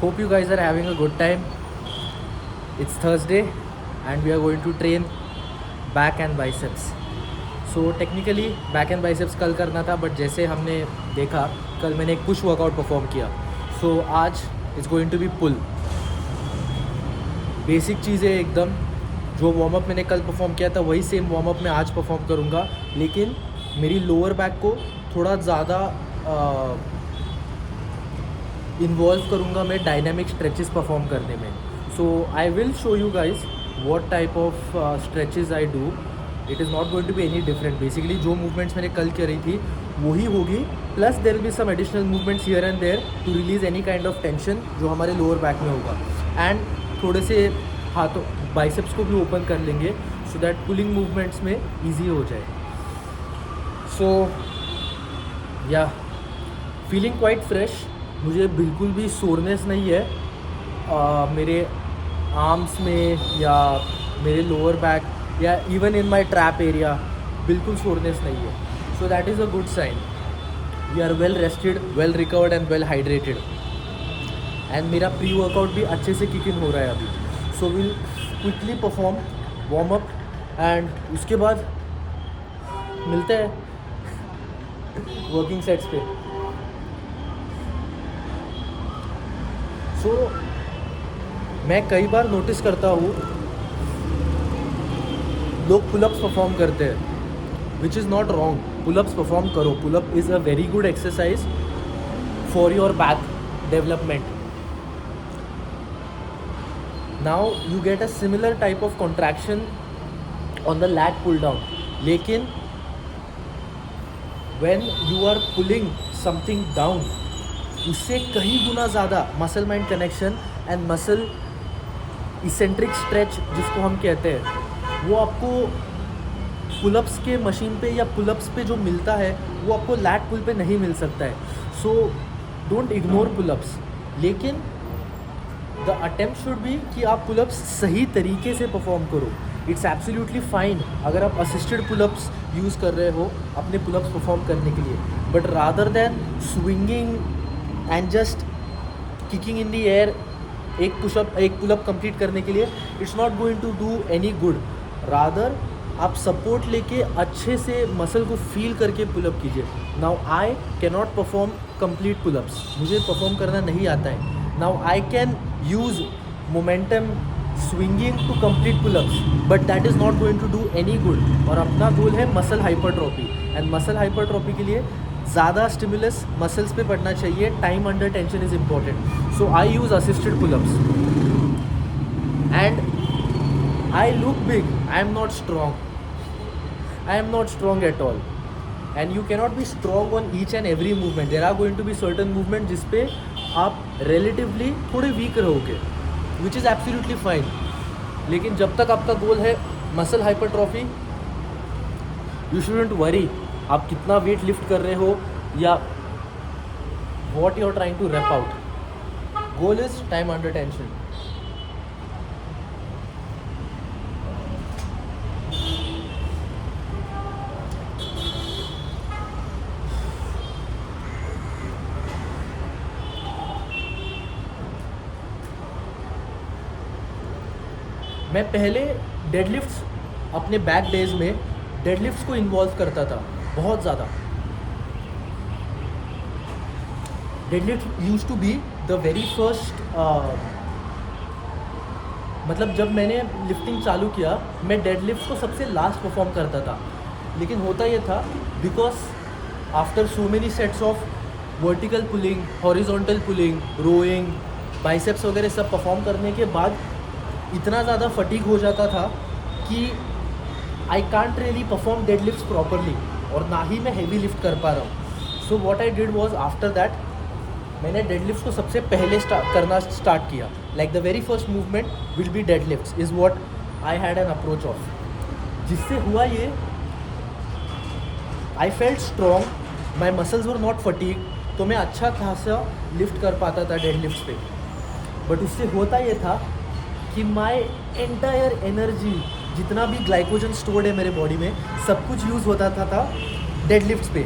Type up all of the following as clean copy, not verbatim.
Hope you guys are having a good time. It's Thursday and we are going to train back and biceps. So technically back and biceps कल करना था, but जैसे हमने देखा कल मैंने एक पुश वर्कआउट परफॉर्म किया. So आज it's going to be pull. Basic चीज़ें एकदम जो वार्म अप मैंने कल परफॉर्म किया था वही सेम वार्म अप मैं आज परफॉर्म करूँगा, लेकिन मेरी लोअर बैक को थोड़ा ज़्यादा इन्वॉल्व करूँगा मैं डायनामिक स्ट्रेचेस परफॉर्म करने में. So I will show you guys what type of stretches I do. It is not going to be any different. Basically जो मूवमेंट्स मैंने कल करी थी वही होगी, plus there will be some additional movements here and there to release any kind of tension जो हमारे lower back में होगा. एंड थोड़े से हाथों बाइसेप्स को भी ओपन कर लेंगे सो दैट पुलिंग मूवमेंट्स में ईजी हो जाए. सो या फीलिंग क्वाइट फ्रेश. मुझे बिल्कुल भी सोरनेस नहीं है मेरे आर्म्स में या मेरे लोअर बैक या even in my trap area. बिल्कुल सोरनेस नहीं है. So that is a good sign. We are well rested, well recovered and well hydrated. And मेरा प्री वर्कआउट भी अच्छे से किक इन हो रहा है अभी. So will quickly perform warm up and उसके बाद मिलते हैं वर्किंग सेट्स पे. सो मैं कई बार नोटिस करता हूँ लोग पुलअप्स परफॉर्म करते हैं, which is not wrong. Pullups perform करो. Pullup is a very good exercise for your back development. Now you get a similar type of contraction on the lat pull down, लेकिन when you are pulling something down उससे कहीं गुना ज़्यादा muscle mind connection and muscle eccentric stretch जिसको हम कहते हैं वो आपको पुलअप्स के मशीन पे या पुलअप्स पे जो मिलता है वो आपको लैट पुल पे नहीं मिल सकता है. सो डोंट इग्नोर पुलअप्स, लेकिन द अटेम्प्ट शुड बी कि आप पुलअप्स सही तरीके से परफॉर्म करो. इट्स एब्सोल्युटली फाइन अगर आप असिस्टेड पुलअप्स यूज़ कर रहे हो अपने पुलअप्स परफॉर्म करने के लिए, but rather than swinging and just kicking in the air एक पुलअप कंप्लीट करने के लिए, it's not going to do any good. Rather आप सपोर्ट लेके अच्छे से मसल को फील करके पुलअप कीजिए. Now I can not perform complete pullups. मुझे परफॉर्म करना नहीं आता है. Now I can use momentum swinging to complete pullups, but that is not going to do any good. और अपना गोल है muscle hypertrophy, and muscle hypertrophy के लिए ज़्यादा स्टिमुलस मसल्स पे पड़ना चाहिए. Time under tension is important. So I use assisted pullups and I look big. I am not strong. I am not strong at all. And you cannot be strong on each and every movement. There are going to be certain movement जिस पे आप relatively थोड़े weak रहोगे, which is absolutely fine. लेकिन जब तक आपका गोल है muscle hypertrophy, you shouldn't worry आप कितना weight lift कर रहे हो या what you are trying to rep out. Goal is time under tension. मैं पहले डेडलिफ्ट्स अपने बैक डेज में डेडलिफ्ट्स को इन्वॉल्व करता था बहुत ज़्यादा. Deadlift used to be the very first मतलब जब मैंने लिफ्टिंग चालू किया मैं डेडलिफ्ट्स को सबसे लास्ट परफॉर्म करता था. लेकिन होता ये था because after so many sets of vertical pulling, horizontal pulling, rowing, biceps वगैरह सब परफॉर्म करने के बाद इतना ज़्यादा फटीग हो जाता था कि I can't really perform deadlifts properly, और ना ही मैं हैवी लिफ्ट कर पा रहा हूँ. So what I did was after that मैंने डेडलिफ्ट्स को सबसे पहले करना स्टार्ट किया. Like the very first movement will be deadlifts is what I had an approach of. जिससे हुआ ये I felt strong, my muscles were not fatigue, तो मैं अच्छा खासा लिफ्ट कर पाता था डेडलिफ्ट्स पे. बट उससे होता ये था कि माई एंटायर एनर्जी जितना भी ग्लाइकोजन स्टोर्ड है मेरे बॉडी में सब कुछ यूज़ होता था डेडलिफ्ट्स पे.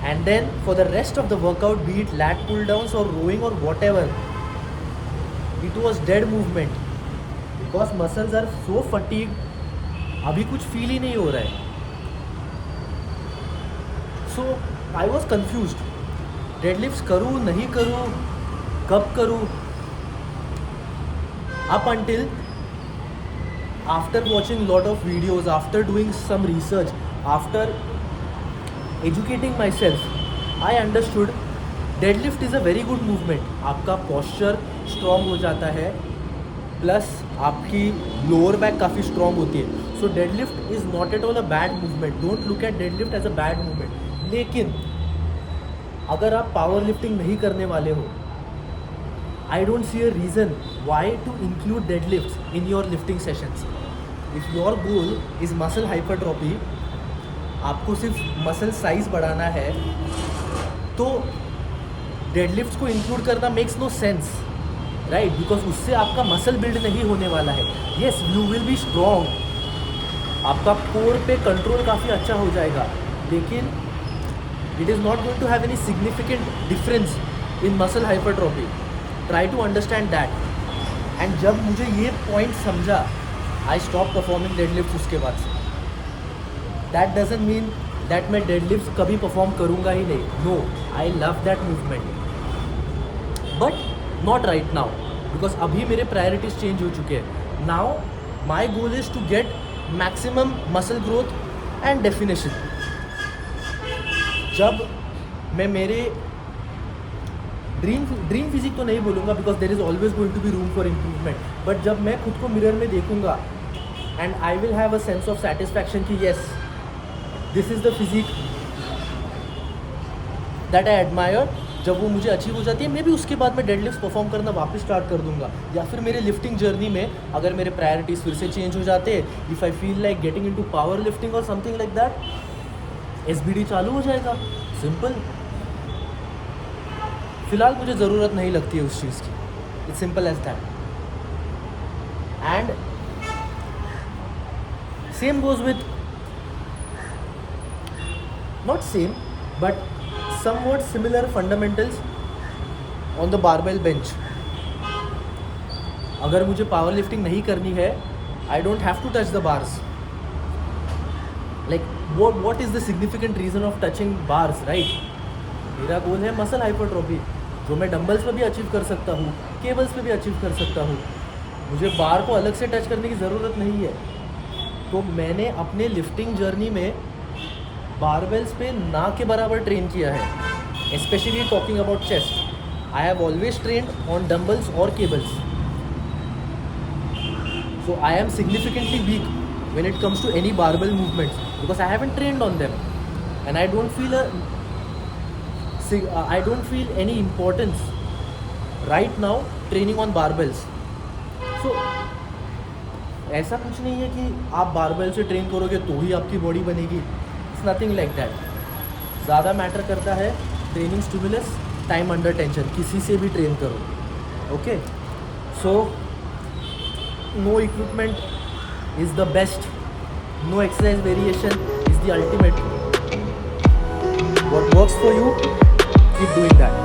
And then for the rest of the workout, be it lat pull downs और रोइंग और whatever, it was dead movement because muscles are so fatigue, अभी कुछ फील ही नहीं हो रहा है. So I was confuse, deadlifts करूँ नहीं करूँ, कब करूँ. Up until after watching lot of videos, after doing some research, after educating myself, I understood deadlift is a very good movement. आपका posture strong हो जाता है, plus आपकी lower back काफ़ी strong होती है. So deadlift is not at all a bad movement. Don't look at deadlift as a bad movement. लेकिन अगर आप power lifting नहीं करने वाले हो, I don't see a reason why to include deadlifts in your lifting sessions. If your goal is muscle hypertrophy, आपको सिर्फ muscle size बढ़ाना है, तो deadlifts को include करना makes no sense, right? Because उससे आपका muscle build नहीं होने वाला है. Yes, you will be strong. आपका core पे control काफ़ी अच्छा हो जाएगा, लेकिन it is not going to have any significant difference in muscle hypertrophy. Try to understand that. And जब मुझे ये पॉइंट समझा, I stopped performing deadlifts उसके बाद से. That doesn't mean that मैं deadlifts कभी perform करूँगा ही नहीं. No, I love that movement. But not right now, because अभी मेरे priorities change हो चुके हैं. Now my goal is to get maximum muscle growth and definition. जब मैं मेरे ड्रीम फिजिक तो नहीं बोलूँगा, because there is always going to be room for improvement, but जब मैं खुद को मिरर में देखूँगा and I will have a sense of satisfaction कि yes, this is the physique that I admire. जब वो मुझे अचीव हो जाती है, मे बी उसके बाद मैं डेडलिफ्ट परफॉर्म करना वापस स्टार्ट कर दूंगा. या फिर मेरे लिफ्टिंग जर्नी में अगर मेरे प्रायोरिटीज़ फिर से चेंज हो जाते हैं, if I feel like getting into power lifting और समथिंग लाइक दैट, एसबीडी चालू हो जाएगा. सिंपल. फिलहाल मुझे ज़रूरत नहीं लगती है उस चीज़ की. It's simple as that. And same goes with, not same but somewhat similar fundamentals on the barbell bench. अगर मुझे पावर लिफ्टिंग नहीं करनी है, I don't have to touch the bars. Like what is the significant reason of touching bars, right? मेरा गोल है muscle hypertrophy, जो मैं dumbbells पे भी अचीव कर सकता हूँ, केबल्स पे भी अचीव कर सकता हूँ. मुझे बार को अलग से टच करने की ज़रूरत नहीं है. तो मैंने अपने लिफ्टिंग जर्नी में बारबेल्स पे ना के बराबर ट्रेन किया है. Specially talking about chest, I have always trained on dumbbells और cables. So I am significantly weak when it comes to any barbell movements because I haven't trained on them and I don't feel any importance right now training on barbells. So ऐसा कुछ नहीं है कि आप barbell से train करोगे तो ही आपकी बॉडी बनेगी. It's nothing like that. ज़्यादा मैटर करता है training stimulus, time under tension. किसी से भी ट्रेन करो. Okay, so no equipment is the best, no exercise variation is the ultimate. What works for you, keep doing that.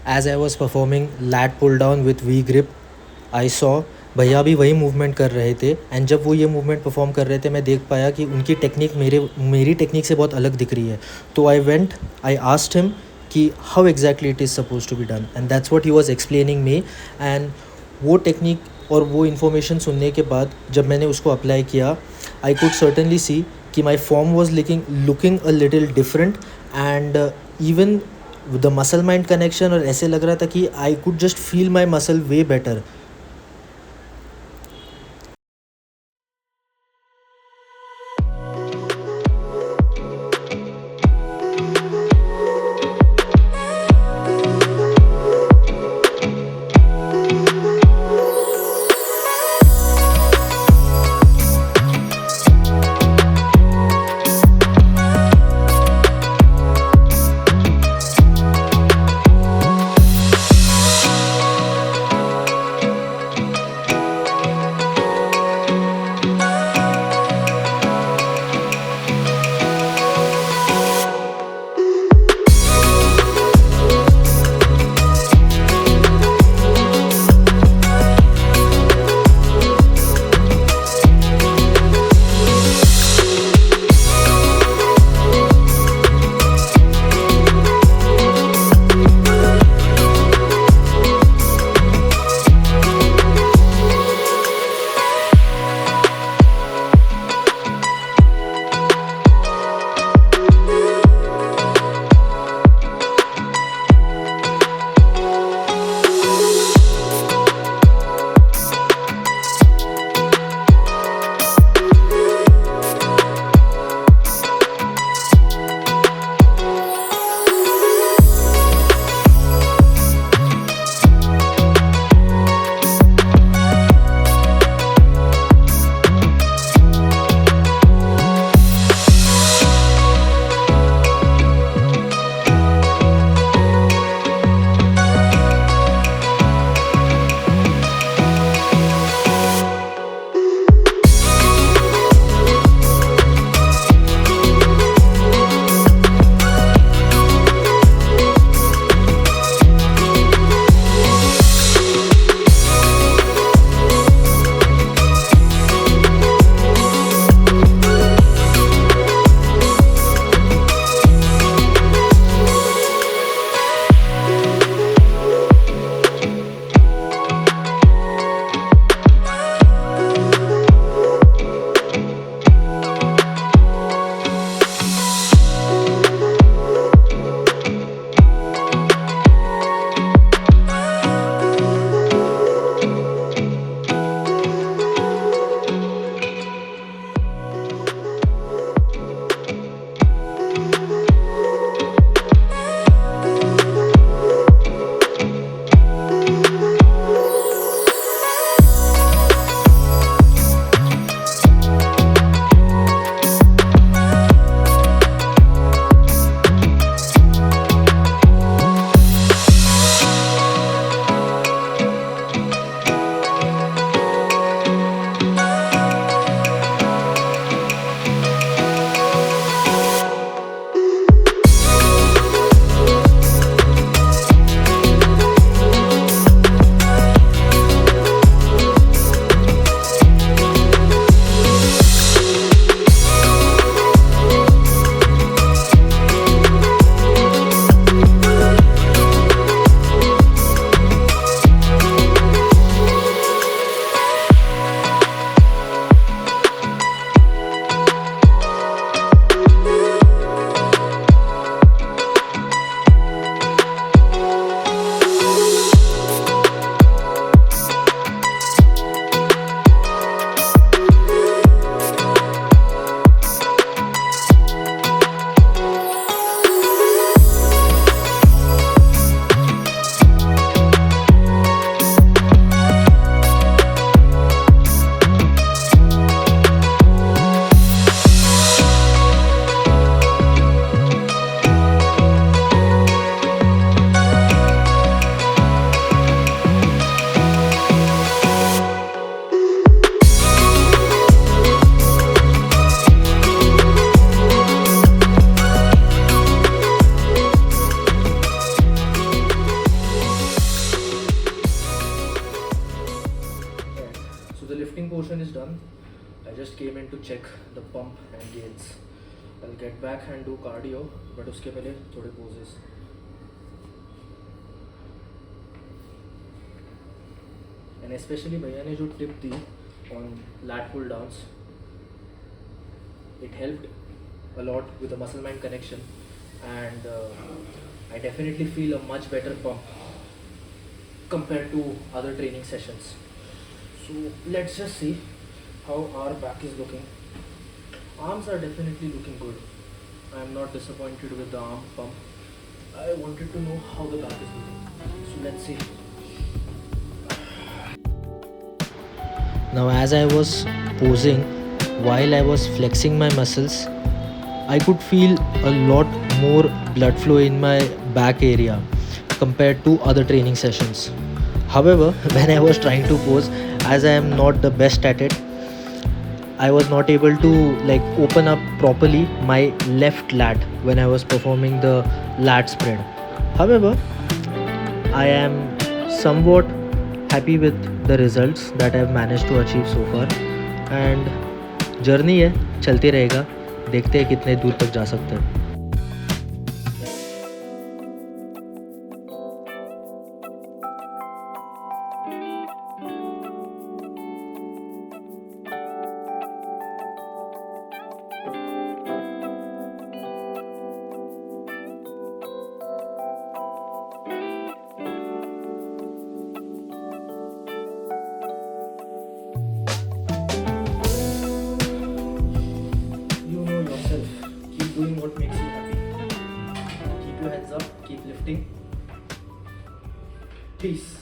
As I was performing lat pull down with V grip, I saw भैया भी वही movement कर रहे थे, and जब वो ये movement perform कर रहे थे मैं देख पाया कि उनकी टेक्निक मेरी टेक्निक से बहुत अलग दिख रही है. तो आई आस्क्ड हिम कि how exactly it is suppose to be done, and that's what he was explaining me. एंड वो टेक्निक और वो इन्फॉर्मेशन सुनने के बाद जब मैंने उसको अप्लाई किया, आई कुड सर्टनली सी कि my form was looking a little different, and even the muscle mind connection, और ऐसे लग रहा था कि I could just feel my muscle way better. just came in to check the pump and gains. I'll get back and do cardio, but उसके पहले थोड़े poses. And especially भैया ने जो tip the on lat pull downs, it helped a lot with the muscle mind connection, and I definitely feel a much better pump compared to other training sessions. So let's just see how our back is looking. Arms are definitely looking good. I am not disappointed with the arm pump. I wanted to know how the back is looking. So let's see. Now as I was posing, while I was flexing my muscles, I could feel a lot more blood flow in my back area compared to other training sessions. However, when I was trying to pose, as I am not the best at it, I was not able to open up properly my left lat when I was performing the lat spread. However, I am somewhat happy with the results that I have managed to achieve so far, and journey है, चलती रहेगा, देखते हैं कितने दूर तक जा सकते हैं. Doing what makes you happy. Keep your heads up, keep lifting. Peace.